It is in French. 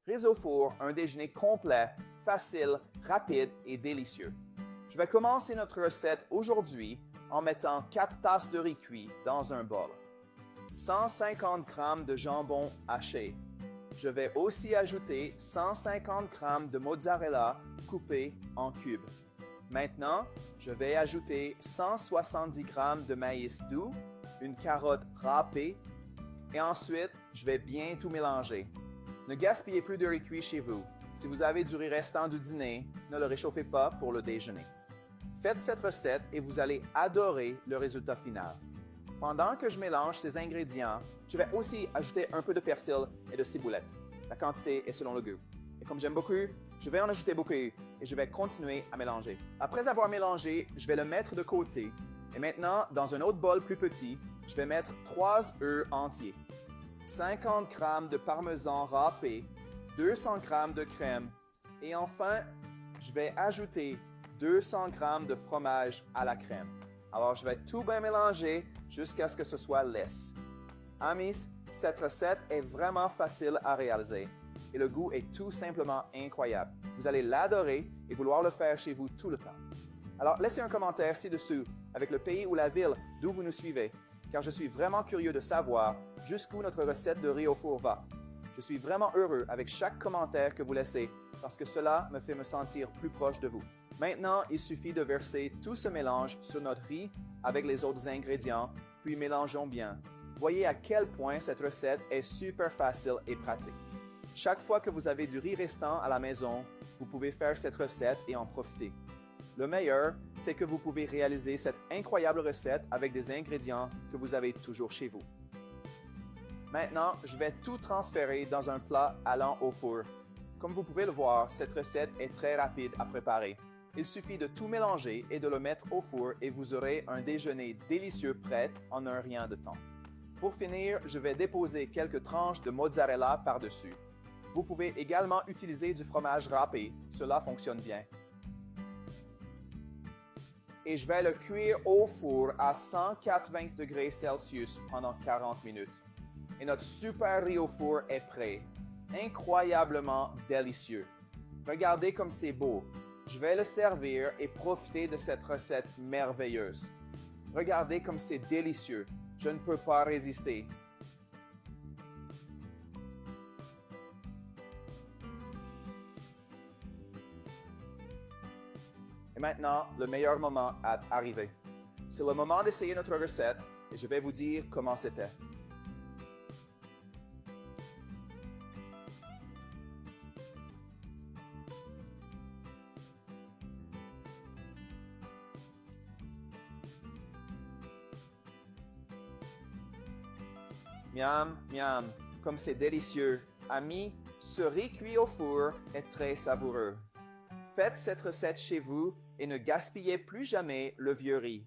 Riz au four, un déjeuner complet, facile, rapide et délicieux. Je vais commencer notre recette aujourd'hui en mettant 4 tasses de riz cuit dans un bol. 150 g de jambon haché. Je vais aussi ajouter 150 g de mozzarella coupé en cubes. Maintenant, je vais ajouter 170 g de maïs doux, une carotte râpée et ensuite, je vais bien tout mélanger. Ne gaspillez plus de riz cuit chez vous. Si vous avez du riz restant du dîner, ne le réchauffez pas pour le déjeuner. Faites cette recette et vous allez adorer le résultat final. Pendant que je mélange ces ingrédients, je vais aussi ajouter un peu de persil et de ciboulette. La quantité est selon le goût. Et comme j'aime beaucoup, je vais en ajouter beaucoup et je vais continuer à mélanger. Après avoir mélangé, je vais le mettre de côté. Et maintenant, dans un autre bol plus petit, je vais mettre 3 œufs entiers, 50 g de parmesan râpé, 200 g de crème et enfin, je vais ajouter 200 g de fromage à la crème. Alors, je vais tout bien mélanger jusqu'à ce que ce soit lisse. Amis, cette recette est vraiment facile à réaliser et le goût est tout simplement incroyable. Vous allez l'adorer et vouloir le faire chez vous tout le temps. Alors, laissez un commentaire ci-dessous avec le pays ou la ville d'où vous nous suivez, car je suis vraiment curieux de savoir jusqu'où notre recette de riz au four va. Je suis vraiment heureux avec chaque commentaire que vous laissez parce que cela me fait me sentir plus proche de vous. Maintenant, il suffit de verser tout ce mélange sur notre riz avec les autres ingrédients, puis mélangeons bien. Voyez à quel point cette recette est super facile et pratique. Chaque fois que vous avez du riz restant à la maison, vous pouvez faire cette recette et en profiter. Le meilleur, c'est que vous pouvez réaliser cette incroyable recette avec des ingrédients que vous avez toujours chez vous. Maintenant, je vais tout transférer dans un plat allant au four. Comme vous pouvez le voir, cette recette est très rapide à préparer. Il suffit de tout mélanger et de le mettre au four et vous aurez un déjeuner délicieux prêt en un rien de temps. Pour finir, je vais déposer quelques tranches de mozzarella par-dessus. Vous pouvez également utiliser du fromage râpé, cela fonctionne bien. Et je vais le cuire au four à 180 degrés Celsius pendant 40 minutes. Et notre super riz au four est prêt. Incroyablement délicieux. Regardez comme c'est beau. Je vais le servir et profiter de cette recette merveilleuse. Regardez comme c'est délicieux. Je ne peux pas résister. Et maintenant, le meilleur moment est arrivé. C'est le moment d'essayer notre recette et je vais vous dire comment c'était. Miam, miam, comme c'est délicieux. Amis, ce riz cuit au four est très savoureux. Faites cette recette chez vous et ne gaspillez plus jamais le vieux riz.